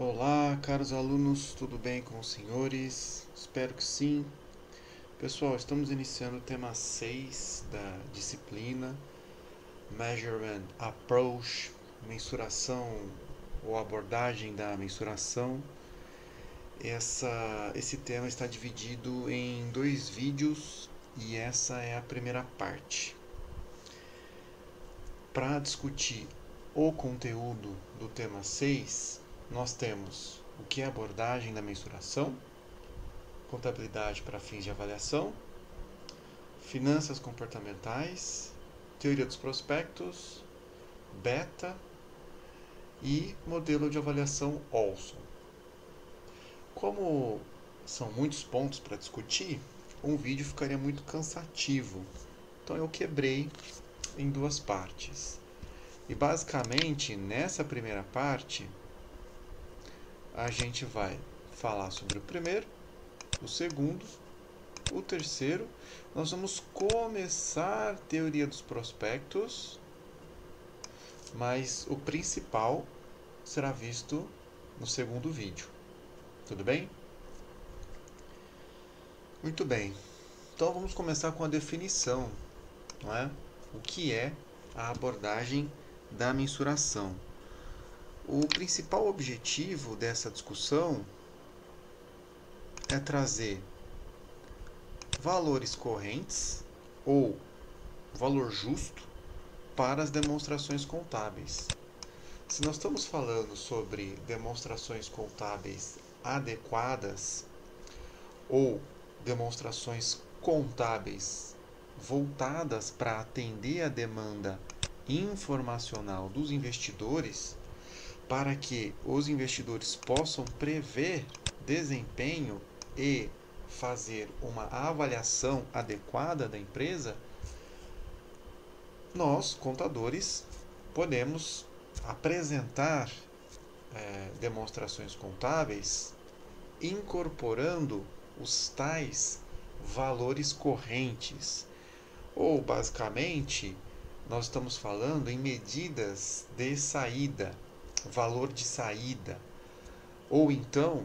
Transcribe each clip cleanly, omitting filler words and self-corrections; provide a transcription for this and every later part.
Olá, caros alunos, tudo bem com os senhores? Espero que sim. Pessoal, estamos iniciando o tema 6 da disciplina Measurement Approach, mensuração ou abordagem da mensuração. Esse tema está dividido em dois vídeos e essa é a primeira parte. Para discutir o conteúdo do tema 6, nós temos o que é abordagem da mensuração, contabilidade para fins de avaliação, finanças comportamentais, teoria dos prospectos, beta e modelo de avaliação Olson. Como são muitos pontos para discutir, um vídeo ficaria muito cansativo, então eu quebrei em duas partes. E basicamente, nessa primeira parte, a gente vai falar sobre o primeiro, o segundo, o terceiro. Nós vamos começar a teoria dos prospectos, mas o principal será visto no segundo vídeo. Tudo bem? Muito bem. Então vamos começar com a definição, não é? O que é a abordagem da mensuração? O principal objetivo dessa discussão é trazer valores correntes ou valor justo para as demonstrações contábeis. Se nós estamos falando sobre demonstrações contábeis adequadas ou demonstrações contábeis voltadas para atender a demanda informacional dos investidores, para que os investidores possam prever desempenho e fazer uma avaliação adequada da empresa, nós, contadores, podemos apresentar demonstrações contábeis incorporando os tais valores correntes. Ou, basicamente, nós estamos falando em medidas de saída, valor de saída. Ou então,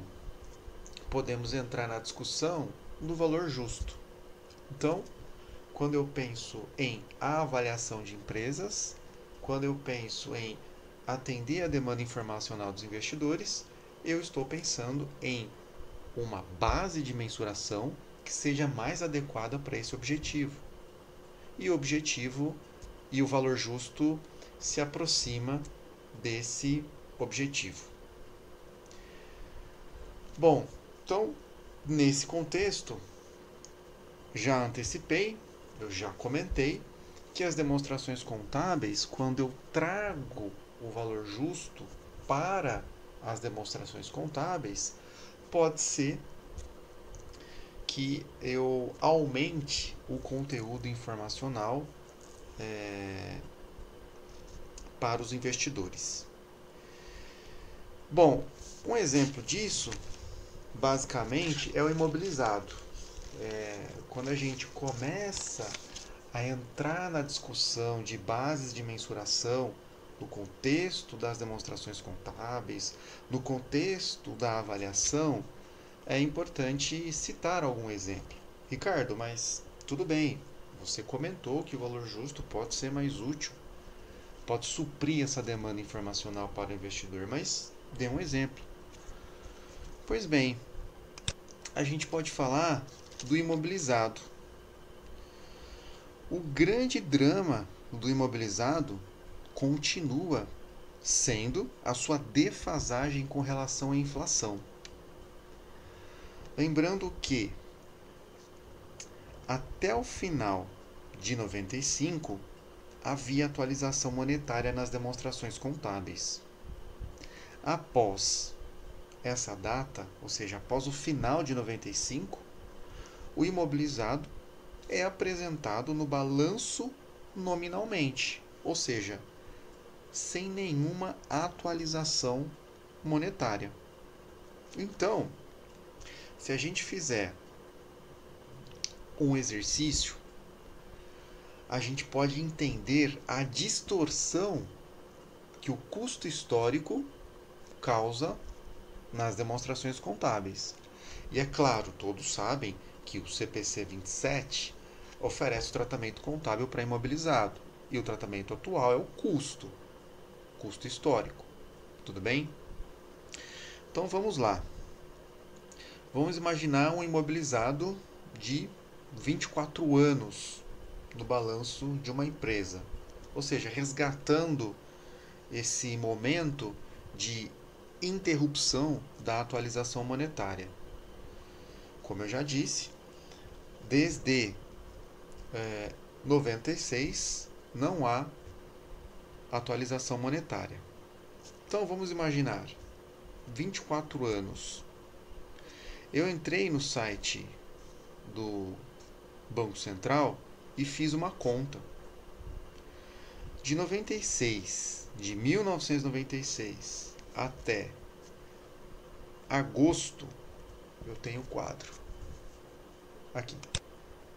podemos entrar na discussão do valor justo. Então, quando eu penso em avaliação de empresas, quando eu penso em atender a demanda informacional dos investidores, eu estou pensando em uma base de mensuração que seja mais adequada para esse objetivo. E o objetivo e o valor justo se aproxima desse objetivo. Bom, então, nesse contexto, já antecipei, eu já comentei que as demonstrações contábeis, quando eu trago o valor justo para as demonstrações contábeis, pode ser que eu aumente o conteúdo informacional para os investidores. Bom, um exemplo disso, basicamente, é o imobilizado. Quando a gente começa a entrar na discussão de bases de mensuração no contexto das demonstrações contábeis, no contexto da avaliação, é importante citar algum exemplo. Ricardo, mas tudo bem, você comentou que o valor justo pode ser mais útil, pode suprir essa demanda informacional para o investidor, mas dê um exemplo. Pois bem, a gente pode falar do imobilizado. O grande drama do imobilizado continua sendo a sua defasagem com relação à inflação. Lembrando que até o final de 95 havia atualização monetária nas demonstrações contábeis. Após essa data, ou seja, após o final de 95, o imobilizado é apresentado no balanço nominalmente, ou seja, sem nenhuma atualização monetária. Então, se a gente fizer um exercício, a gente pode entender a distorção que o custo histórico causa nas demonstrações contábeis. E é claro, todos sabem que o CPC 27 oferece o tratamento contábil para imobilizado. E o tratamento atual é o custo histórico. Tudo bem? Então vamos lá. Vamos imaginar um imobilizado de 24 anos no balanço de uma empresa. Ou seja, resgatando esse momento de interrupção da atualização monetária. Como eu já disse, desde 96 não há atualização monetária. Então vamos imaginar 24 anos. Eu entrei no site do Banco Central e fiz uma conta. De 1996 até agosto, eu tenho o quadro. Aqui.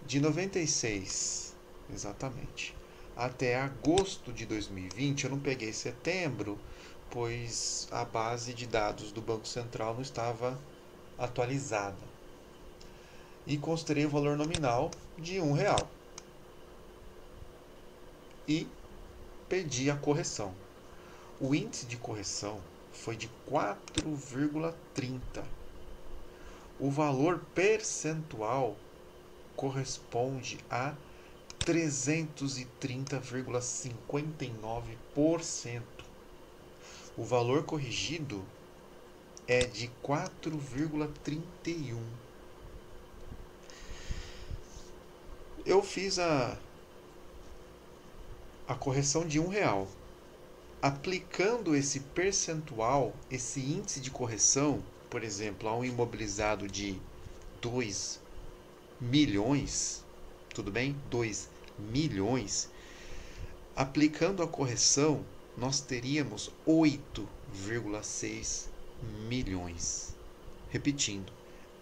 De 96, exatamente, até agosto de 2020, eu não peguei setembro, pois a base de dados do Banco Central não estava atualizada. E considerei o valor nominal de R$1. E pedi a correção. O índice de correção foi de 4,30. O valor percentual corresponde a 330,59%. O valor corrigido é de 4,31. Eu fiz a correção de R$1. Aplicando esse percentual, esse índice de correção, por exemplo, a um imobilizado de 2 milhões, tudo bem? 2 milhões. Aplicando a correção, nós teríamos 8,6 milhões. Repetindo,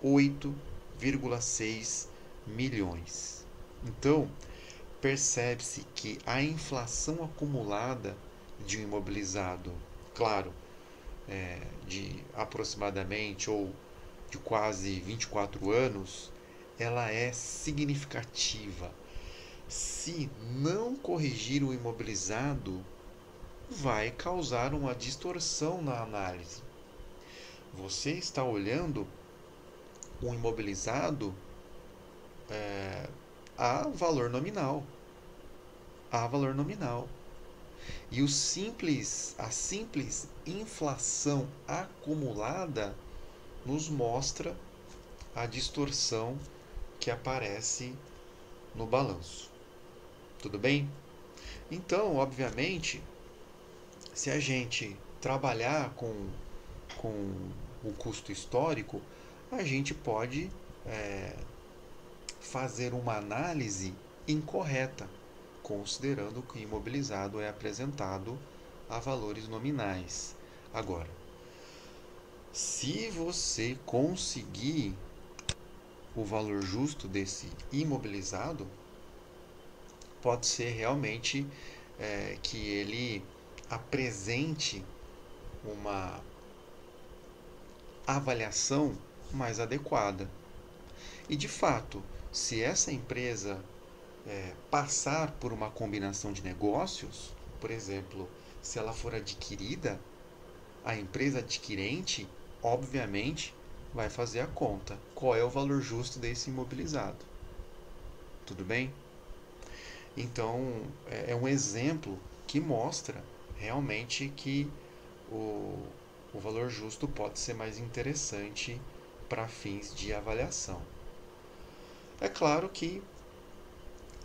8,6 milhões. Então, percebe-se que a inflação acumulada de um imobilizado, claro, de aproximadamente ou de quase 24 anos, ela é significativa. Se não corrigir o imobilizado, vai causar uma distorção na análise. Você está olhando um imobilizado a valor nominal. E a simples inflação acumulada nos mostra a distorção que aparece no balanço. Tudo bem? Então, obviamente, se a gente trabalhar com o custo histórico, a gente pode fazer uma análise incorreta, considerando que o imobilizado é apresentado a valores nominais. Agora, se você conseguir o valor justo desse imobilizado, pode ser realmente que ele apresente uma avaliação mais adequada. E de fato, se essa empresa passar por uma combinação de negócios, por exemplo, se ela for adquirida, a empresa adquirente, obviamente, vai fazer a conta. Qual é o valor justo desse imobilizado? Tudo bem? Então, é um exemplo que mostra realmente que o valor justo pode ser mais interessante para fins de avaliação. É claro que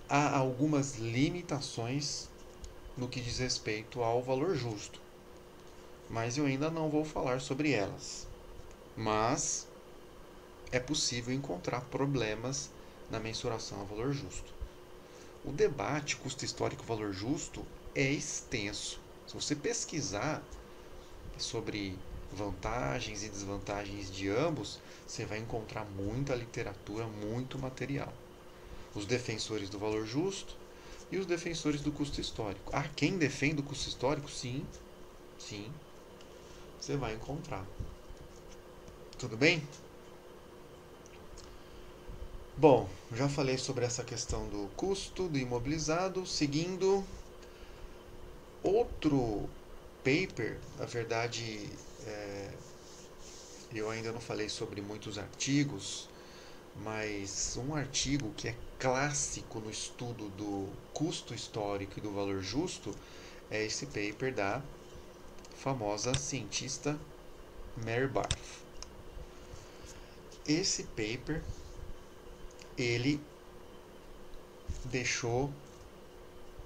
há algumas limitações no que diz respeito ao valor justo, mas eu ainda não vou falar sobre elas. Mas é possível encontrar problemas na mensuração ao valor justo. O debate custo histórico valor justo é extenso. Se você pesquisar sobre vantagens e desvantagens de ambos, você vai encontrar muita literatura, muito material. Os defensores do valor justo e os defensores do custo histórico. Ah, quem defende o custo histórico? Sim, você vai encontrar. Tudo bem? Bom, já falei sobre essa questão do custo do imobilizado. Seguindo, outro paper, na verdade, é, eu ainda não falei sobre muitos artigos, mas um artigo que é clássico no estudo do custo histórico e do valor justo é esse paper da famosa cientista Mary Barth. Esse paper ele deixou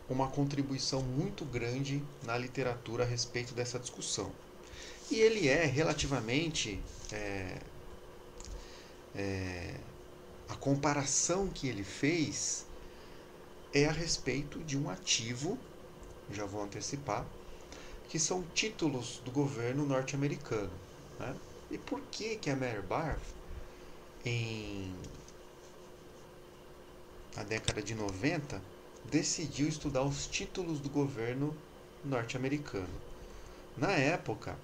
uma contribuição muito grande na literatura a respeito dessa discussão. E ele é relativamente. É, é, a comparação que ele fez é a respeito de um ativo, já vou antecipar, que são títulos do governo norte-americano. Né? E por que a Mary Barth, em a década de 90, decidiu estudar os títulos do governo norte-americano? Na época,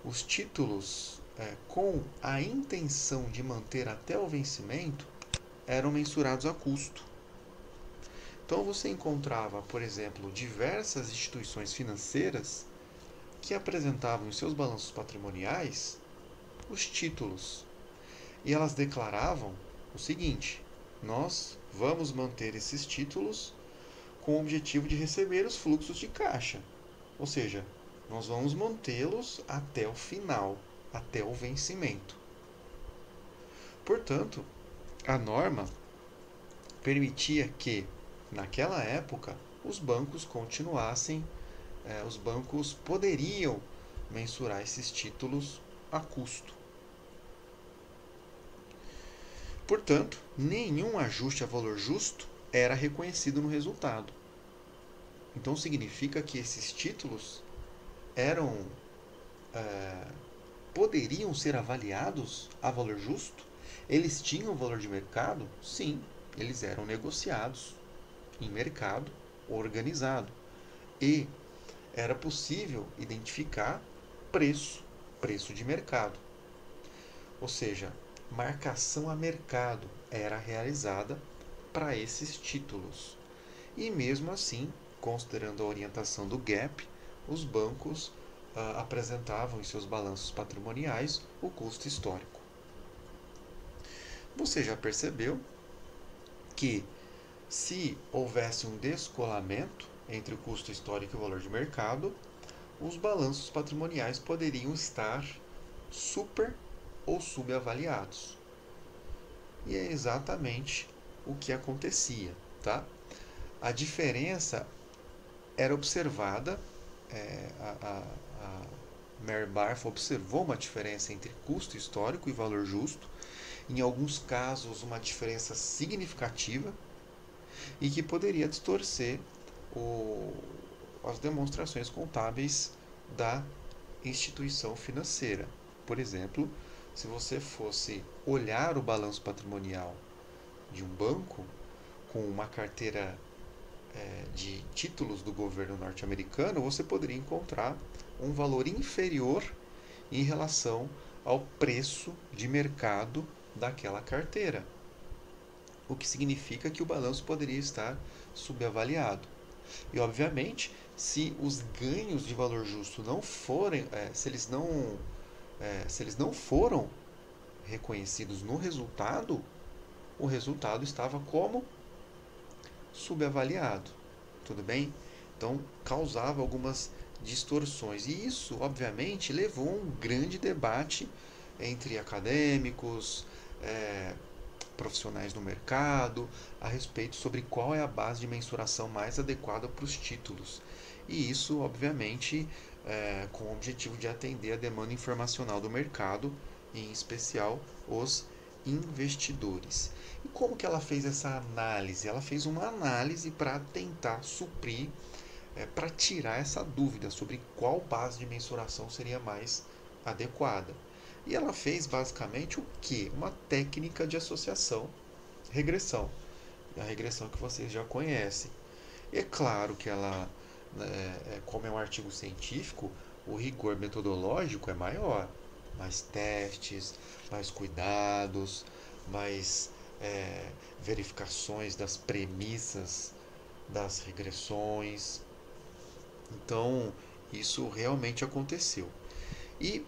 os títulos com a intenção de manter até o vencimento eram mensurados a custo. Então você encontrava, por exemplo, diversas instituições financeiras que apresentavam em seus balanços patrimoniais os títulos. E elas declaravam o seguinte: nós vamos manter esses títulos com o objetivo de receber os fluxos de caixa. Ou seja, nós vamos mantê-los até o final, até o vencimento. Portanto, a norma permitia que, naquela época, os bancos continuassem, os bancos poderiam mensurar esses títulos a custo. Portanto, nenhum ajuste a valor justo era reconhecido no resultado. Então significa que esses títulos eram poderiam ser avaliados a valor justo? Eles tinham valor de mercado? Sim, eles eram negociados em mercado organizado. E era possível identificar preço de mercado. Ou seja, marcação a mercado era realizada para esses títulos. E mesmo assim, considerando a orientação do GAP, os bancos apresentavam em seus balanços patrimoniais o custo histórico. Você já percebeu que, se houvesse um descolamento entre o custo histórico e o valor de mercado, os balanços patrimoniais poderiam estar super ou subavaliados. E é exatamente o que acontecia, tá? A diferença era observada, a Mary Barth observou uma diferença entre custo histórico e valor justo, em alguns casos uma diferença significativa, e que poderia distorcer as demonstrações contábeis da instituição financeira. Por exemplo, se você fosse olhar o balanço patrimonial de um banco com uma carteira de títulos do governo norte-americano, você poderia encontrar um valor inferior em relação ao preço de mercado daquela carteira, o que significa que o balanço poderia estar subavaliado. E obviamente, se os ganhos de valor justo não forem, se eles não foram reconhecidos no resultado, o resultado estava como subavaliado. Tudo bem? Então causava algumas distorções. E isso, obviamente, levou a um grande debate entre acadêmicos, profissionais no mercado, a respeito sobre qual é a base de mensuração mais adequada para os títulos. E isso, obviamente, com o objetivo de atender a demanda informacional do mercado, em especial os investidores. E como que ela fez essa análise? Ela fez uma análise para tentar suprir, para tirar essa dúvida sobre qual base de mensuração seria mais adequada. E ela fez basicamente o que? Uma técnica de associação, regressão. A regressão que vocês já conhecem. E é claro que ela, como é um artigo científico, o rigor metodológico é maior. mais testes, mais cuidados, mais verificações das premissas das regressões. Então, isso realmente aconteceu. E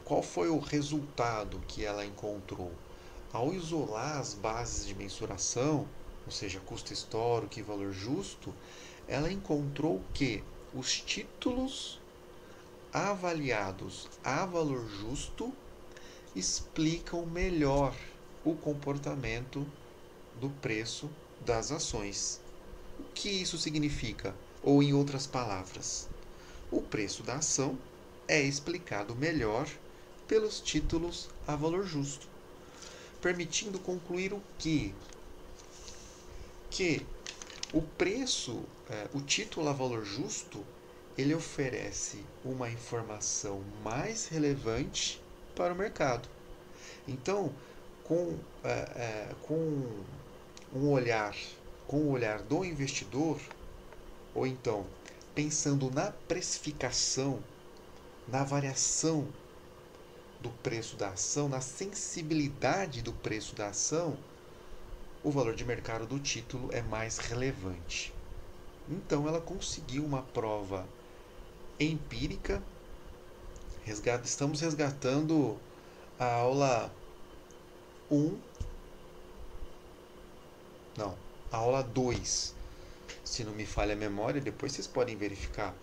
qual foi o resultado que ela encontrou? Ao isolar as bases de mensuração, ou seja, custo histórico e valor justo, ela encontrou que os títulos avaliados a valor justo explicam melhor o comportamento do preço das ações. O que isso significa? Ou, em outras palavras, o preço da ação é explicado melhor pelos títulos a valor justo, permitindo concluir o quê? Que o preço, o título a valor justo, ele oferece uma informação mais relevante para o mercado. Então, com um olhar, com o olhar do investidor, ou então pensando na precificação, na variação do preço da ação, na sensibilidade do preço da ação, o valor de mercado do título é mais relevante. Então ela conseguiu uma prova empírica. Estamos resgatando a aula 1, não, a aula 2, se não me falha a memória, depois vocês podem verificar.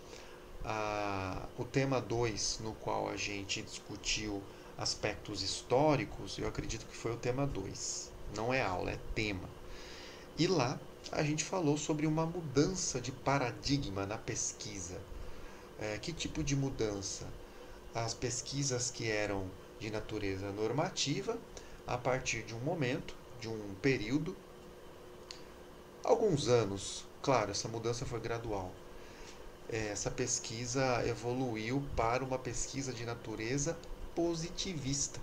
O tema 2, no qual a gente discutiu aspectos históricos, eu acredito que foi o tema 2. Não é aula, é tema. E lá a gente falou sobre uma mudança de paradigma na pesquisa. Que tipo de mudança? As pesquisas que eram de natureza normativa, a partir de um momento, de um período, alguns anos, claro, essa mudança foi gradual. Essa pesquisa evoluiu para uma pesquisa de natureza positivista.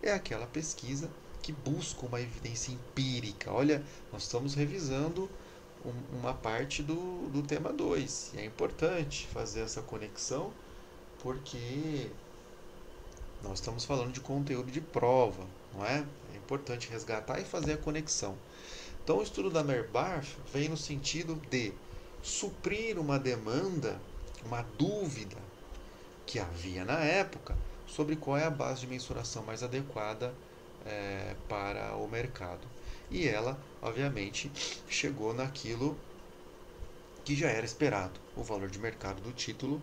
É aquela pesquisa que busca uma evidência empírica. Olha, nós estamos revisando uma parte do tema 2. E é importante fazer essa conexão porque nós estamos falando de conteúdo de prova, não é? É importante resgatar e fazer a conexão. Então, o estudo da Meyer-Barth vem no sentido de suprir uma demanda, uma dúvida que havia na época sobre qual é a base de mensuração mais adequada para o mercado. E ela, obviamente, chegou naquilo que já era esperado. O valor de mercado do título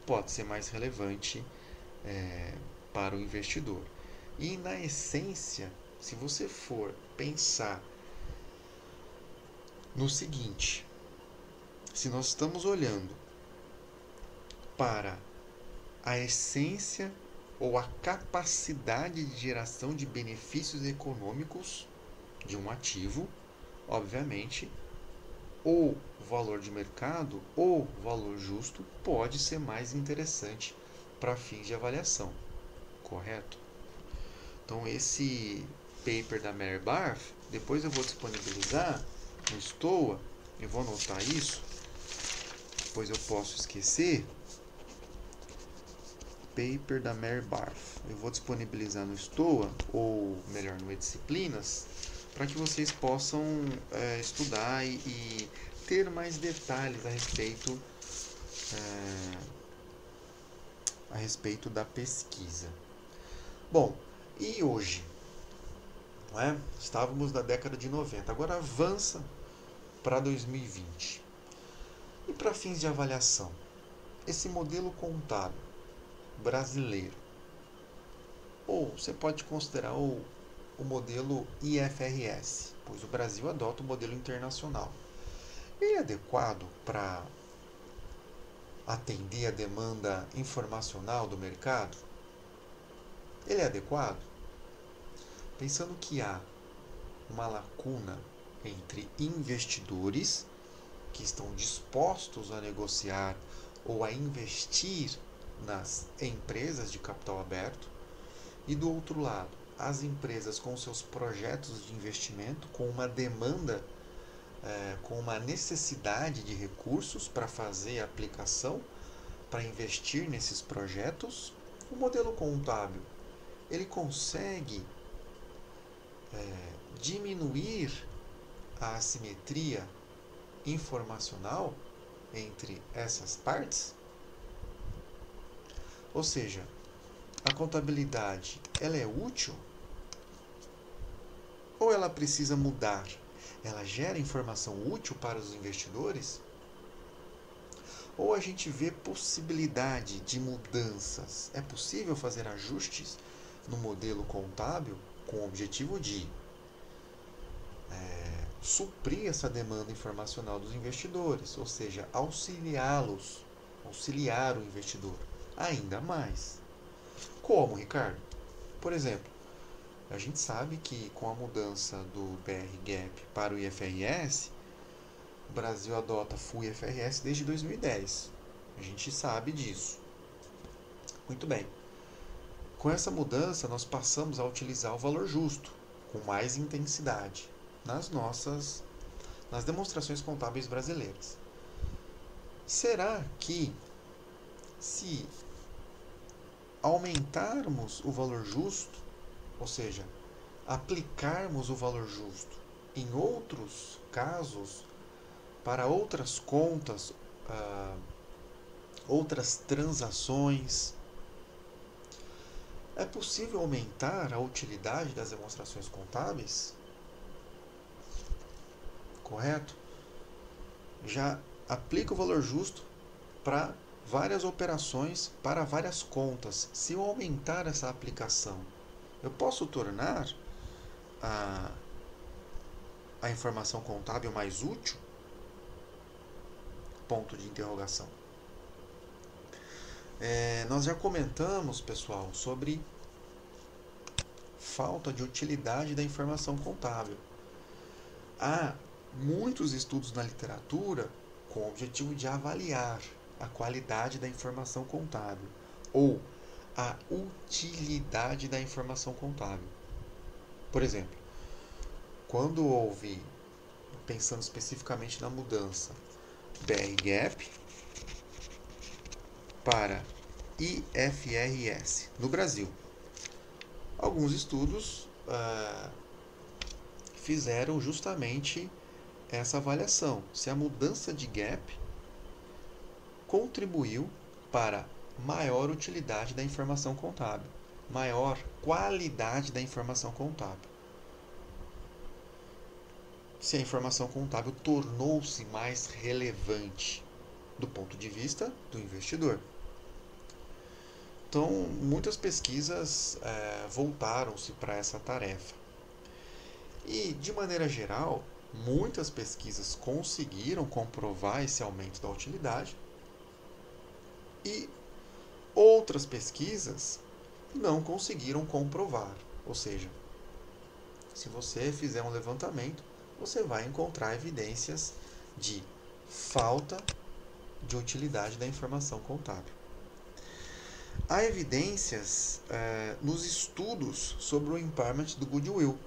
pode ser mais relevante para o investidor. E, na essência, se você for pensar no seguinte, se nós estamos olhando para a essência ou a capacidade de geração de benefícios econômicos de um ativo, obviamente, o valor de mercado ou valor justo pode ser mais interessante para fins de avaliação, correto? Então, esse paper da Meyer-Barth, depois eu vou disponibilizar no Stoa, eu vou anotar isso, depois eu posso esquecer. Paper da Meyer-Barth. Eu vou disponibilizar no Stoa, ou melhor, no Edisciplinas, para que vocês possam estudar e ter mais detalhes a respeito da pesquisa. Bom, e hoje? Não é? Estávamos na década de 90, agora avança para 2020. E para fins de avaliação, esse modelo contábil brasileiro, ou você pode considerar o modelo IFRS, pois o Brasil adota o modelo internacional. Ele é adequado para atender a demanda informacional do mercado? Ele é adequado? Pensando que há uma lacuna entre investidores que estão dispostos a negociar ou a investir nas empresas de capital aberto, e do outro lado, as empresas com seus projetos de investimento, com uma demanda, com uma necessidade de recursos para fazer a aplicação, para investir nesses projetos, O modelo contábil, ele consegue diminuir a assimetria informacional entre essas partes? Ou seja, a contabilidade, ela é útil ou ela precisa mudar? Ela gera informação útil para os investidores? Ou a gente vê possibilidade de mudanças? É possível fazer ajustes no modelo contábil com o objetivo de suprir essa demanda informacional dos investidores, ou seja, auxiliá-los, auxiliar o investidor ainda mais. Como, Ricardo? Por exemplo, a gente sabe que com a mudança do BR-GAAP para o IFRS, o Brasil adota FUI-FRS desde 2010. A gente sabe disso. Muito bem. Com essa mudança, nós passamos a utilizar o valor justo, com mais intensidade, nas demonstrações contábeis brasileiras. Será que, se aumentarmos o valor justo, ou seja, aplicarmos o valor justo em outros casos, para outras contas, outras transações, é possível aumentar a utilidade das demonstrações contábeis? Correto? Já aplica o valor justo para várias operações, para várias contas. Se eu aumentar essa aplicação, eu posso tornar a informação contábil mais útil? Ponto de interrogação. Nós já comentamos, pessoal, sobre falta de utilidade da informação contábil. Há muitos estudos na literatura com o objetivo de avaliar a qualidade da informação contábil ou a utilidade da informação contábil. Por exemplo, quando houve, pensando especificamente na mudança BR-GAAP para IFRS no Brasil, alguns estudos fizeram justamente essa avaliação, se a mudança de GAAP contribuiu para maior utilidade da informação contábil, maior qualidade da informação contábil. Se a informação contábil tornou-se mais relevante do ponto de vista do investidor. Então, muitas pesquisas voltaram-se para essa tarefa. E, de maneira geral, muitas pesquisas conseguiram comprovar esse aumento da utilidade e outras pesquisas não conseguiram comprovar. Ou seja, se você fizer um levantamento, você vai encontrar evidências de falta de utilidade da informação contábil. Há evidências nos estudos sobre o impairment do goodwill.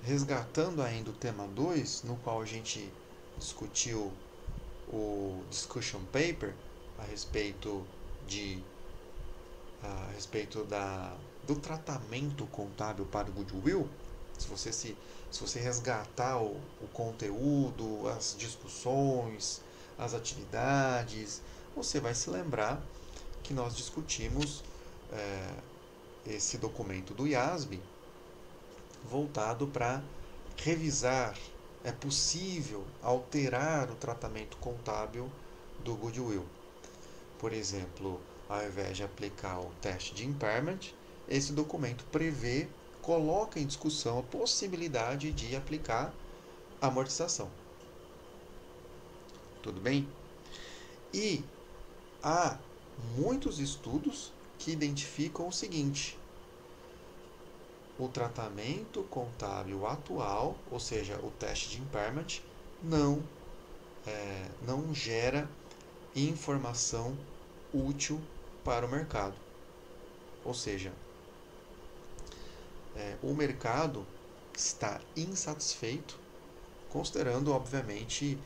Resgatando ainda o tema 2, no qual a gente discutiu o discussion paper a respeito do tratamento contábil para o goodwill. Se você resgatar o conteúdo, as discussões, as atividades, você vai se lembrar que nós discutimos esse documento do IASB voltado para revisar, é possível alterar o tratamento contábil do goodwill. Por exemplo, ao invés de aplicar o teste de impairment, esse documento coloca em discussão a possibilidade de aplicar a amortização. Tudo bem? E há muitos estudos que identificam o seguinte: o tratamento contábil atual, ou seja, o teste de impairment, não gera informação útil para o mercado. Ou seja, o mercado está insatisfeito, considerando, obviamente,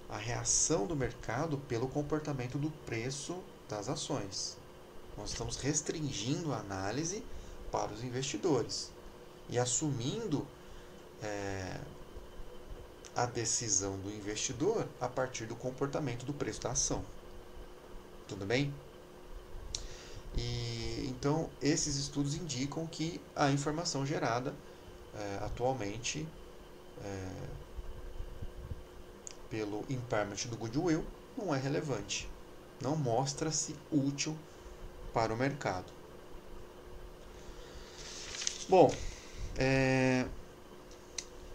a reação do mercado pelo comportamento do preço das ações. Nós estamos restringindo a análise para os investidores e assumindo a decisão do investidor a partir do comportamento do preço da ação. Tudo bem? E então esses estudos indicam que a informação gerada atualmente pelo impairment do goodwill não é relevante, não mostra-se útil para o mercado. Bom,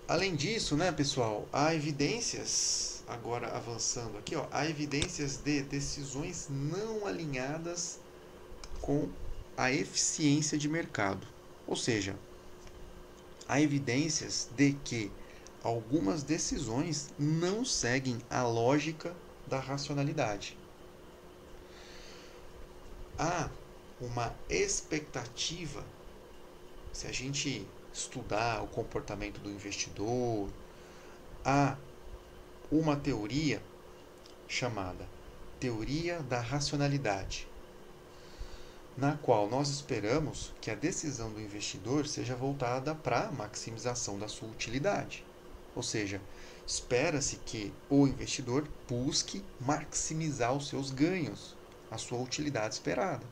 além disso, né, pessoal, há evidências, agora avançando aqui, há evidências de decisões não alinhadas com a eficiência de mercado. Ou seja, há evidências de que algumas decisões não seguem a lógica da racionalidade. Há uma expectativa, se a gente estudar o comportamento do investidor, há uma teoria chamada teoria da racionalidade, na qual nós esperamos que a decisão do investidor seja voltada para a maximização da sua utilidade. Ou seja, espera-se que o investidor busque maximizar os seus ganhos, a sua utilidade esperada.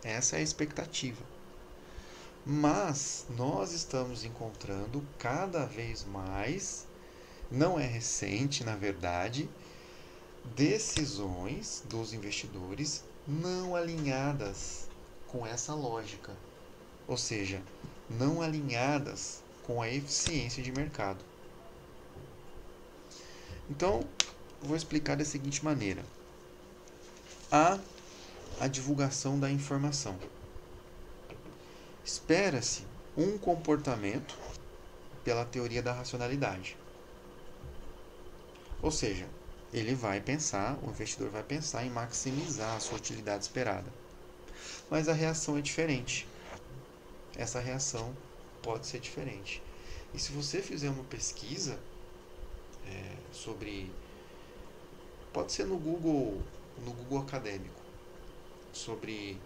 Essa é a expectativa. Mas nós estamos encontrando cada vez mais, não é recente na verdade, decisões dos investidores não alinhadas com essa lógica, ou seja, não alinhadas com a eficiência de mercado. Então, vou explicar da seguinte maneira: há a divulgação da informação. Espera-se um comportamento pela teoria da racionalidade. Ou seja, o investidor vai pensar em maximizar a sua utilidade esperada. Mas a reação é diferente. Essa reação pode ser diferente. E se você fizer uma pesquisa sobre, pode ser no Google acadêmico, sobre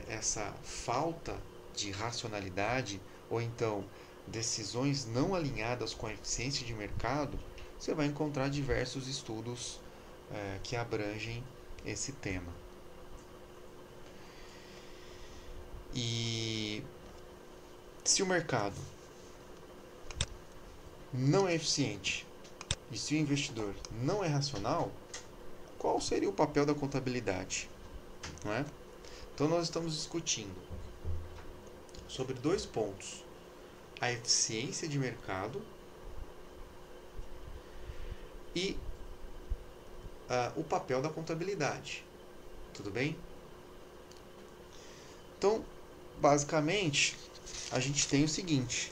essa falta de racionalidade ou então decisões não alinhadas com a eficiência de mercado, você vai encontrar diversos estudos que abrangem esse tema. E se o mercado não é eficiente e se o investidor não é racional, qual seria o papel da contabilidade? Não é? Então nós estamos discutindo sobre dois pontos: a eficiência de mercado e o papel da contabilidade. Tudo bem? Então, basicamente, a gente tem o seguinte.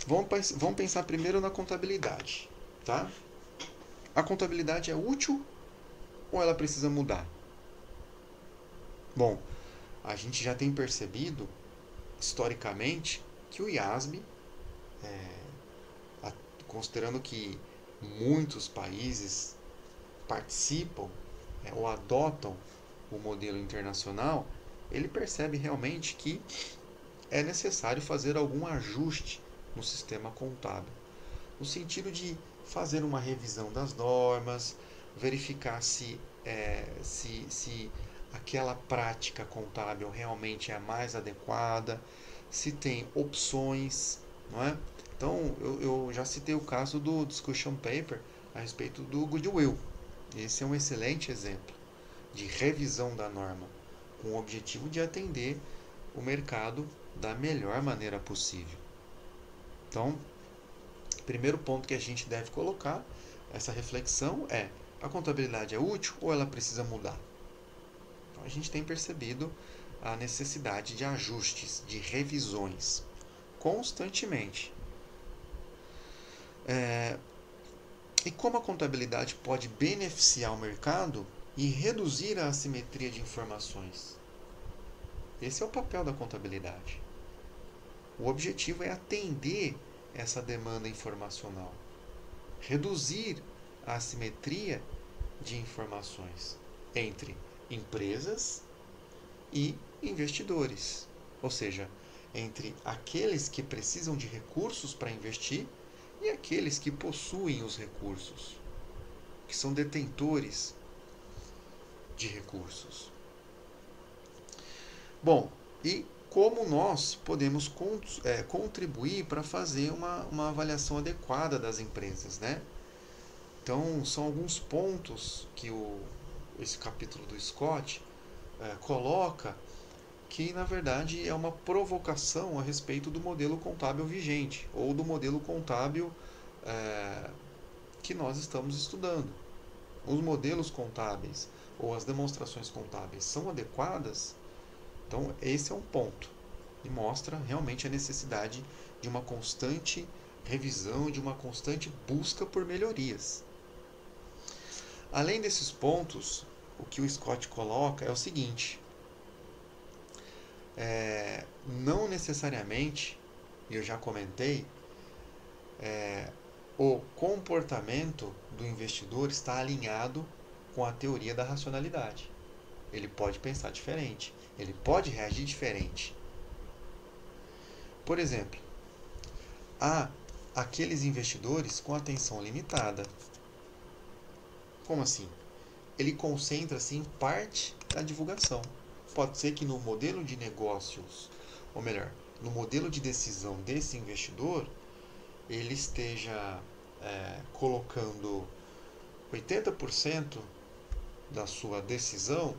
Vamos pensar primeiro na contabilidade, tá? A contabilidade é útil ou ela precisa mudar? Bom, a gente já tem percebido, historicamente, que o IASB, considerando que muitos países participam ou adotam o modelo internacional, ele percebe realmente que é necessário fazer algum ajuste no sistema contábil, no sentido de fazer uma revisão das normas, verificar se aquela prática contábil realmente é a mais adequada, se tem opções, não é? Então, eu já citei o caso do discussion paper a respeito do goodwill. Esse é um excelente exemplo de revisão da norma, com o objetivo de atender o mercado da melhor maneira possível. Então, o primeiro ponto que a gente deve colocar, essa reflexão é: a contabilidade é útil ou ela precisa mudar? Então, a gente tem percebido a necessidade de ajustes, de revisões, constantemente. E como a contabilidade pode beneficiar o mercado e reduzir a assimetria de informações? Esse é o papel da contabilidade. O objetivo é atender essa demanda informacional, reduzir a assimetria de informações entre empresas e investidores, ou seja, entre aqueles que precisam de recursos para investir e aqueles que possuem os recursos, que são detentores de recursos. Bom, e como nós podemos contribuir para fazer uma avaliação adequada das empresas, né? Então, são alguns pontos que esse capítulo do Scott coloca que, na verdade, é uma provocação a respeito do modelo contábil vigente, ou do modelo contábil que nós estamos estudando. Os modelos contábeis ou as demonstrações contábeis são adequadas? Então, esse é um ponto e mostra realmente a necessidade de uma constante revisão, de uma constante busca por melhorias. Além desses pontos, o que o Scott coloca é o seguinte: não necessariamente, e eu já comentei, o comportamento do investidor está alinhado com a teoria da racionalidade. Ele pode pensar diferente, ele pode reagir diferente. Por exemplo, há aqueles investidores com atenção limitada. Como assim? Ele concentra-se em parte da divulgação. Pode ser que no modelo de negócios, ou melhor, no modelo de decisão desse investidor, ele esteja colocando 80% da sua decisão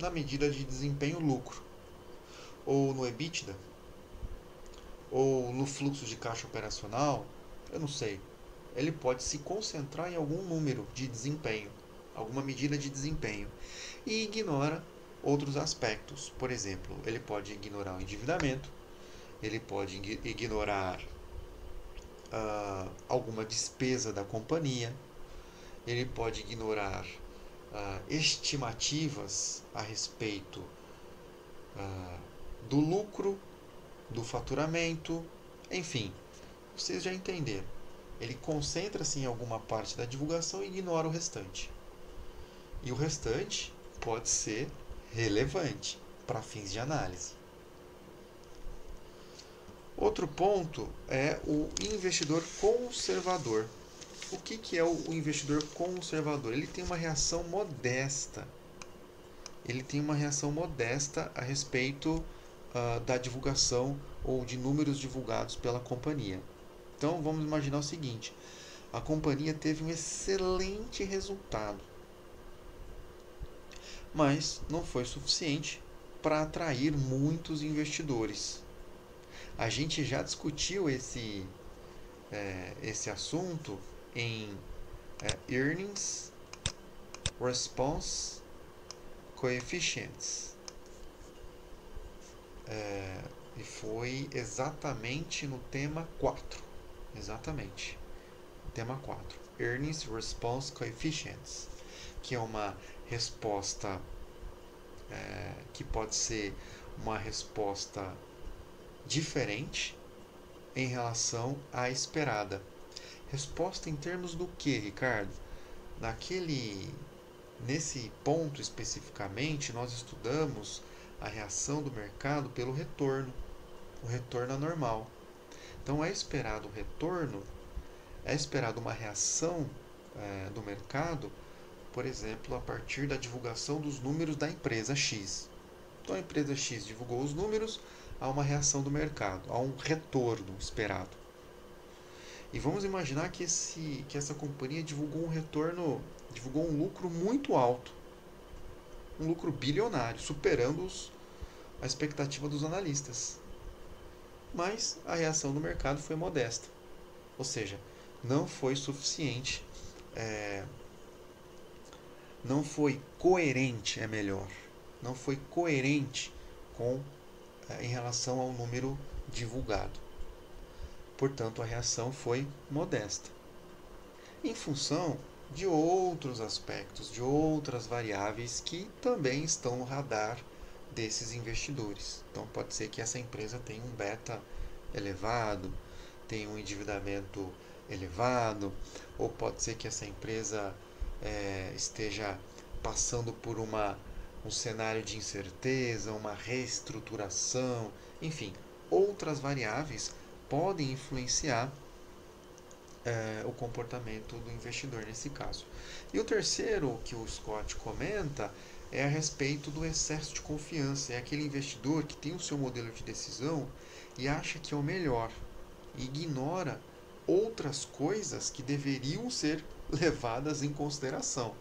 na medida de desempenho-lucro, ou no EBITDA, ou no fluxo de caixa operacional, eu não sei. Ele pode se concentrar em algum número de desempenho, alguma medida de desempenho, e ignora outros aspectos. Por exemplo, ele pode ignorar o endividamento, ele pode ignorar alguma despesa da companhia, ele pode ignorar estimativas a respeito do lucro, do faturamento, enfim, vocês já entenderam. Ele concentra-se em alguma parte da divulgação e ignora o restante. E o restante pode ser relevante para fins de análise. Outro ponto é o investidor conservador. O que é o investidor conservador? Ele tem uma reação modesta. Ele tem uma reação modesta a respeito da divulgação ou de números divulgados pela companhia. Então vamos imaginar o seguinte: a companhia teve um excelente resultado, mas não foi suficiente para atrair muitos investidores. A gente já discutiu esse assunto em Earnings Response Coefficients. E foi exatamente no tema 4. Exatamente. Tema 4. Earnings Response Coefficients, que é uma resposta que pode ser uma resposta diferente em relação à esperada. Resposta em termos do que, Ricardo? Nesse ponto especificamente, nós estudamos a reação do mercado pelo retorno, o retorno anormal. Então é esperado uma reação do mercado, por exemplo, a partir da divulgação dos números da empresa X. Então a empresa X divulgou os números, há uma reação do mercado, há um retorno esperado. E vamos imaginar que essa companhia divulgou um lucro muito alto, um lucro bilionário, superando a expectativa dos analistas. Mas a reação do mercado foi modesta, ou seja, não foi suficiente, não foi coerente, não foi coerente em relação ao número divulgado. Portanto, a reação foi modesta, em função de outros aspectos, de outras variáveis que também estão no radar desses investidores. Então, pode ser que essa empresa tenha um beta elevado, tenha um endividamento elevado, ou pode ser que essa empresa esteja passando por um cenário de incerteza, uma reestruturação, enfim, outras variáveis podem influenciar o comportamento do investidor nesse caso. E o terceiro que o Scott comenta é a respeito do excesso de confiança. É aquele investidor que tem o seu modelo de decisão e acha que é o melhor, e ignora outras coisas que deveriam ser levadas em consideração.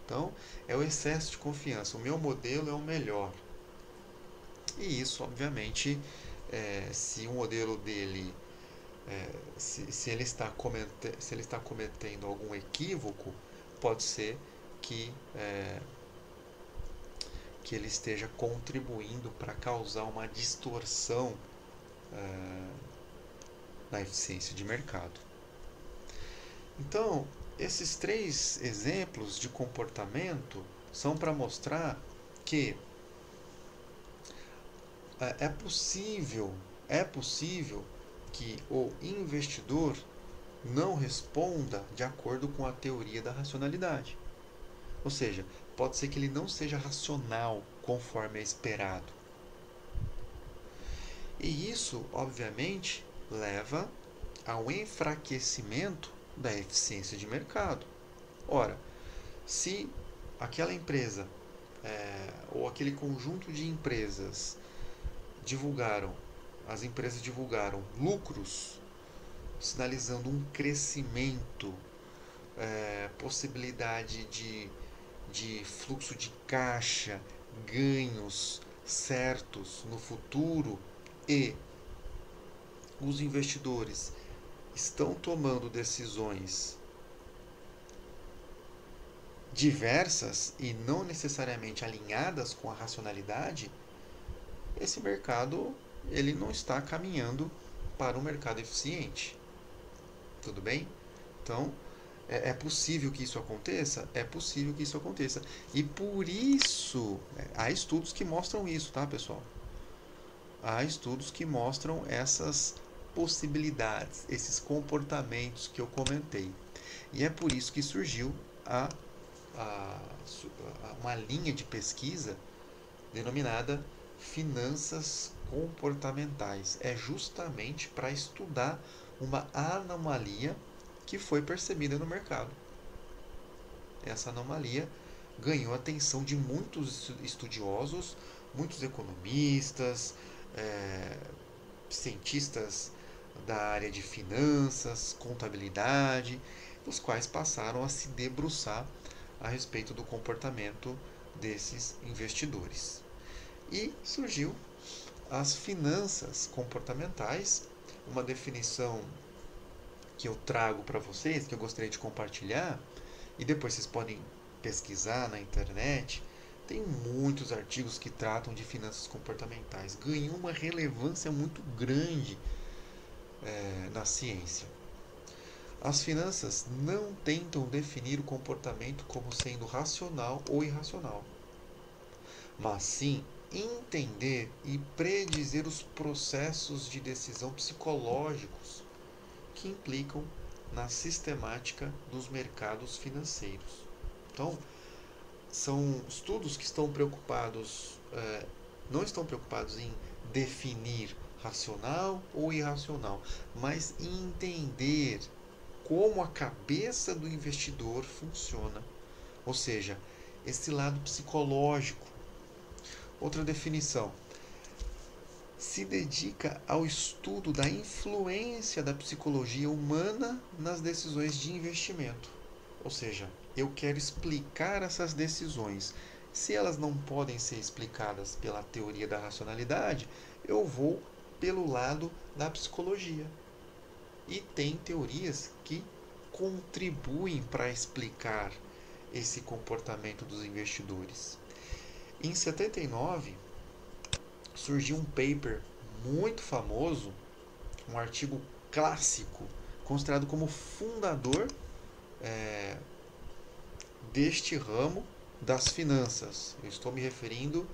Então, é o excesso de confiança. O meu modelo é o melhor. E isso, obviamente, se o modelo dele, se ele está cometendo algum equívoco, pode ser que, que ele esteja contribuindo para causar uma distorção na eficiência de mercado. Então, esses três exemplos de comportamento são para mostrar que é possível que o investidor não responda de acordo com a teoria da racionalidade. Ou seja, pode ser que ele não seja racional conforme é esperado. E isso, obviamente, leva ao enfraquecimento da eficiência de mercado. Ora, se aquela empresa ou aquele conjunto de empresas as empresas divulgaram lucros, sinalizando um crescimento, possibilidade de fluxo de caixa, ganhos certos no futuro, e os investidores estão tomando decisões diversas e não necessariamente alinhadas com a racionalidade, esse mercado ele não está caminhando para um mercado eficiente. Tudo bem? Então, é possível que isso aconteça? É possível que isso aconteça. E por isso, há estudos que mostram isso, tá, pessoal? Há estudos que mostram essas possibilidades, esses comportamentos que eu comentei. E é por isso que surgiu uma linha de pesquisa denominada finanças comportamentais. É justamente para estudar uma anomalia que foi percebida no mercado. Essa anomalia ganhou a atenção de muitos estudiosos, muitos economistas, cientistas da área de finanças, contabilidade, os quais passaram a se debruçar a respeito do comportamento desses investidores. E surgiu as finanças comportamentais, uma definição que eu trago para vocês, que eu gostaria de compartilhar, e depois vocês podem pesquisar na internet. Tem muitos artigos que tratam de finanças comportamentais. Ganhou uma relevância muito grande na ciência. As finanças não tentam definir o comportamento como sendo racional ou irracional, mas sim entender e predizer os processos de decisão psicológicos que implicam na sistemática dos mercados financeiros. Então, são estudos que estão preocupados, não estão preocupados em definir racional ou irracional, mas em entender como a cabeça do investidor funciona, ou seja, esse lado psicológico. Outra definição: se dedica ao estudo da influência da psicologia humana nas decisões de investimento. Ou seja, eu quero explicar essas decisões. Se elas não podem ser explicadas pela teoria da racionalidade, eu vou pelo lado da psicologia. E tem teorias que contribuem para explicar esse comportamento dos investidores. Em 79, surgiu um paper muito famoso, um artigo clássico, considerado como fundador deste ramo das finanças. Eu estou me referindo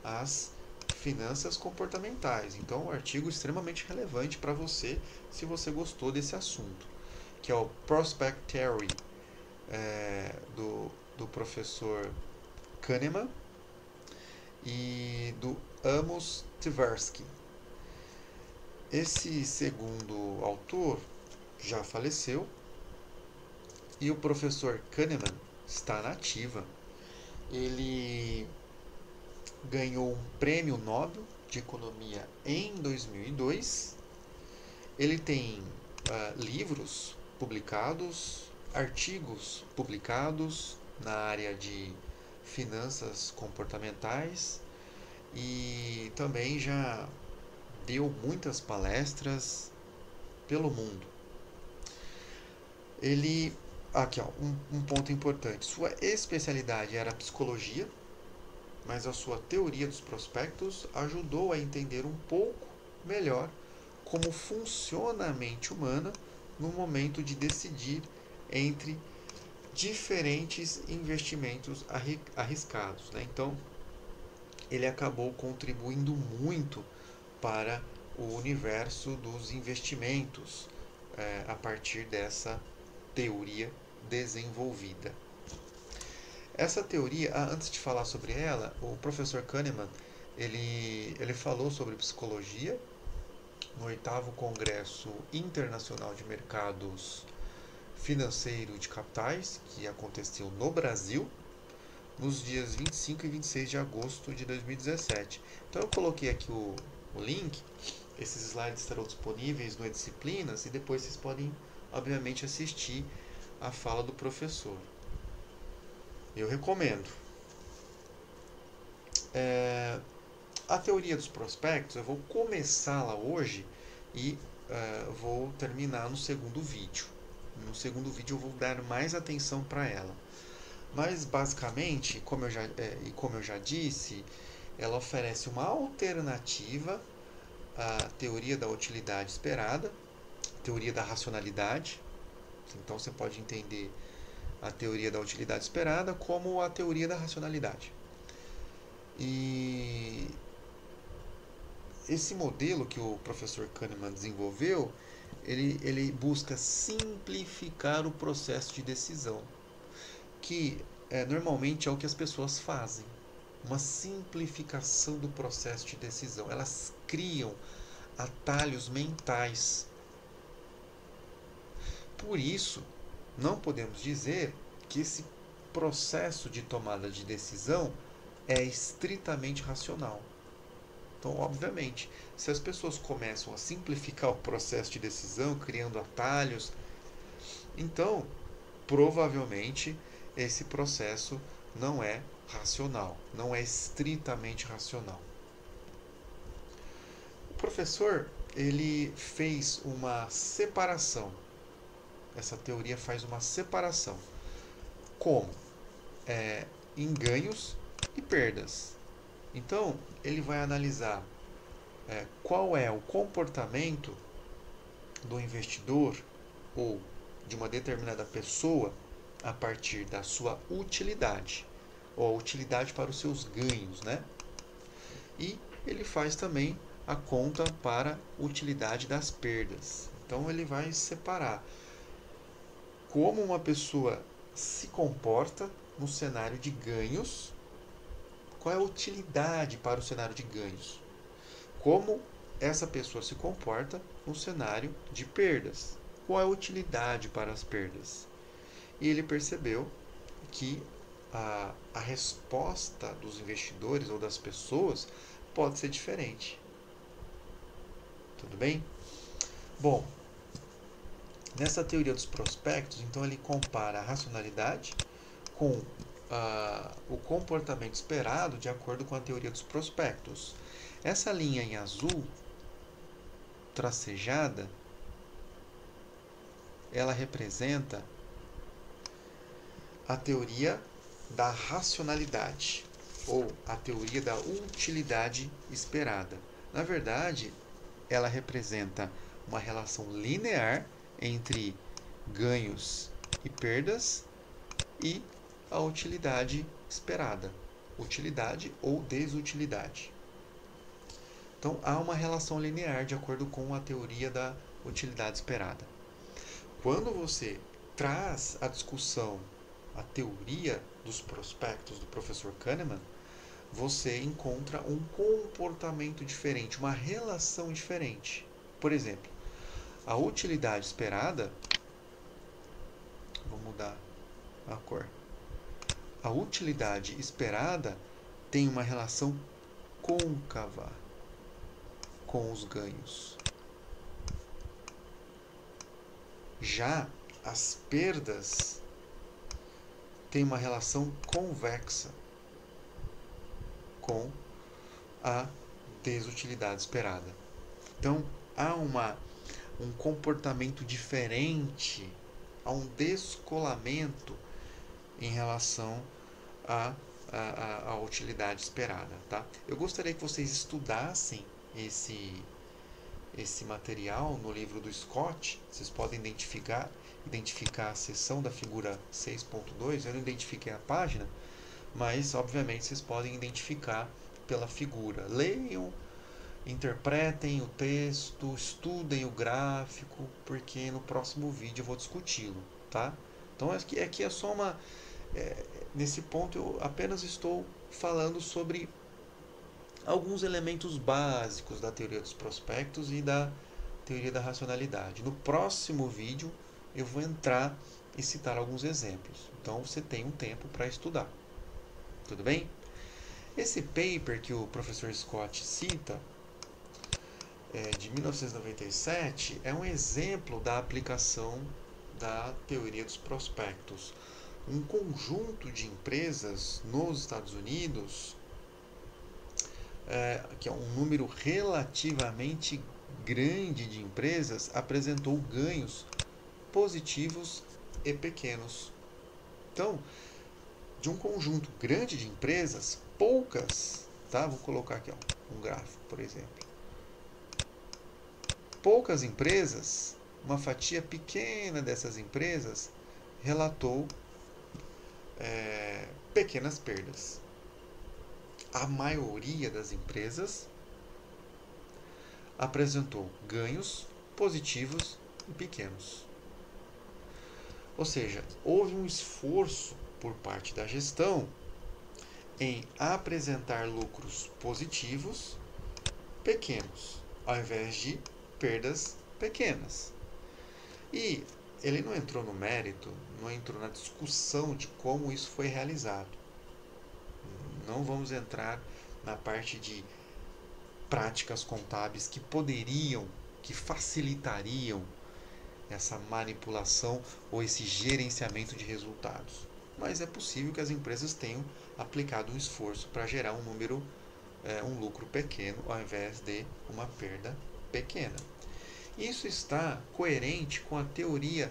às finanças comportamentais. Então, um artigo extremamente relevante para você, se você gostou desse assunto. que é o Prospect Theory, do professor Kahneman e do Amos Tversky. Esse segundo autor já faleceu e o professor Kahneman está na ativa. Ele ganhou um prêmio Nobel de Economia em 2002. Ele tem livros publicados, artigos publicados na área de finanças comportamentais e também já deu muitas palestras pelo mundo. Ele, aqui ó, um ponto importante, sua especialidade era a psicologia, mas a sua teoria dos prospectos ajudou a entender um pouco melhor como funciona a mente humana no momento de decidir entre diferentes investimentos arriscados, né? Então, ele acabou contribuindo muito para o universo dos investimentos a partir dessa teoria desenvolvida. Essa teoria, antes de falar sobre ela, o professor Kahneman ele falou sobre psicologia no 8º Congresso Internacional de Mercados Financeiro de Capitais, que aconteceu no Brasil, nos dias 25 e 26 de agosto de 2017. Então eu coloquei aqui o link, esses slides estarão disponíveis no Disciplinas e depois vocês podem, obviamente, assistir a fala do professor. Eu recomendo. A teoria dos prospectos, eu vou começá-la hoje e vou terminar no segundo vídeo. No segundo vídeo eu vou dar mais atenção para ela. Mas basicamente, como eu já disse, ela oferece uma alternativa à teoria da utilidade esperada, teoria da racionalidade. Então você pode entender a teoria da utilidade esperada como a teoria da racionalidade. E esse modelo que o professor Kahneman desenvolveu, ele busca simplificar o processo de decisão, que normalmente é o que as pessoas fazem. Uma simplificação do processo de decisão. Elas criam atalhos mentais. Por isso, não podemos dizer que esse processo de tomada de decisão é estritamente racional. Então, obviamente, se as pessoas começam a simplificar o processo de decisão, criando atalhos, então, provavelmente, esse processo não é racional, não é estritamente racional. O professor, ele fez uma separação. Essa teoria faz uma separação. Como? Em ganhos e perdas. Então, ele vai analisar qual é o comportamento do investidor ou de uma determinada pessoa a partir da sua utilidade, ou a utilidade para os seus ganhos, né? E ele faz também a conta para a utilidade das perdas. Então, ele vai separar como uma pessoa se comporta no cenário de ganhos. Qual é a utilidade para o cenário de ganhos? Como essa pessoa se comporta no cenário de perdas? Qual é a utilidade para as perdas? E ele percebeu que a resposta dos investidores ou das pessoas pode ser diferente. Tudo bem? Bom, nessa teoria dos prospectos, então ele compara a racionalidade com o comportamento esperado de acordo com a teoria dos prospectos. Essa linha em azul tracejada, ela representa a teoria da racionalidade ou a teoria da utilidade esperada. Na verdade, ela representa uma relação linear entre ganhos e perdas e a utilidade esperada, utilidade ou desutilidade. Então, há uma relação linear de acordo com a teoria da utilidade esperada. quando você traz a discussão, a teoria dos prospectos do professor Kahneman, você encontra um comportamento diferente, uma relação diferente. Por exemplo, a utilidade esperada, vou mudar a cor. A utilidade esperada tem uma relação côncava com os ganhos. Já as perdas têm uma relação convexa com a desutilidade esperada. Então, há um comportamento diferente, há um descolamento em relação à utilidade esperada. Tá? Eu gostaria que vocês estudassem esse material no livro do Scott. Vocês podem identificar a seção da figura 6.2. Eu não identifiquei a página, mas obviamente vocês podem identificar pela figura. Leiam, interpretem o texto, estudem o gráfico, porque no próximo vídeo eu vou discuti-lo, tá? Então aqui é só nesse ponto eu apenas estou falando sobre alguns elementos básicos da teoria dos prospectos e da teoria da racionalidade. No próximo vídeo eu vou entrar e citar alguns exemplos. Então você tem um tempo para estudar. Tudo bem? Esse paper que o professor Scott cita, de 1997, é um exemplo da aplicação da teoria dos prospectos. Um conjunto de empresas nos Estados Unidos, que é um número relativamente grande de empresas, apresentou ganhos positivos e pequenos. Então, de um conjunto grande de empresas, poucas, tá? Vou colocar aqui um gráfico, por exemplo. Poucas empresas, uma fatia pequena dessas empresas, relatou pequenas perdas. A maioria das empresas apresentou ganhos positivos e pequenos. Ou seja, houve um esforço por parte da gestão em apresentar lucros positivos pequenos, ao invés de perdas pequenas. E ele não entrou no mérito, não entrou na discussão de como isso foi realizado. Não vamos entrar na parte de práticas contábeis que poderiam, que facilitariam essa manipulação ou esse gerenciamento de resultados. Mas é possível que as empresas tenham aplicado um esforço para gerar um lucro pequeno ao invés de uma perda pequena. Isso está coerente com a teoria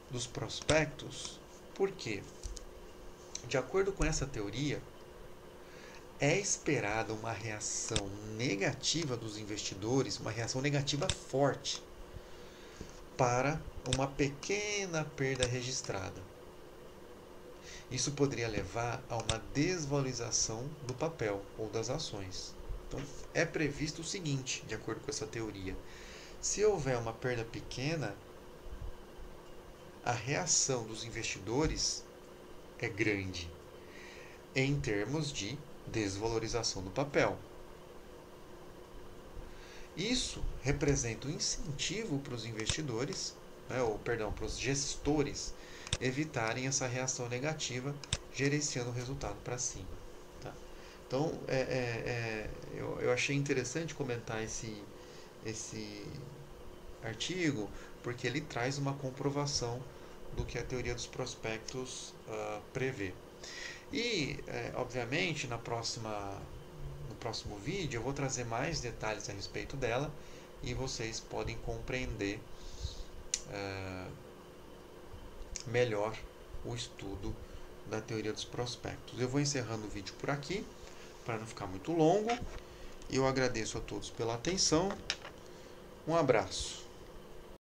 dos prospectos, porque, de acordo com essa teoria, é esperada uma reação negativa dos investidores, uma reação negativa forte, para uma pequena perda registrada. Isso poderia levar a uma desvalorização do papel ou das ações. Então, é previsto o seguinte, de acordo com essa teoria: se houver uma perda pequena, a reação dos investidores é grande em termos de desvalorização do papel. Isso representa um incentivo para os investidores, para os gestores evitarem essa reação negativa, gerenciando o resultado para cima. Tá? Então, eu achei interessante comentar esse artigo, porque ele traz uma comprovação do que a teoria dos prospectos prevê. E, obviamente, no próximo vídeo eu vou trazer mais detalhes a respeito dela e vocês podem compreender melhor o estudo da teoria dos prospectos. Eu vou encerrando o vídeo por aqui, para não ficar muito longo. Eu agradeço a todos pela atenção. Um abraço.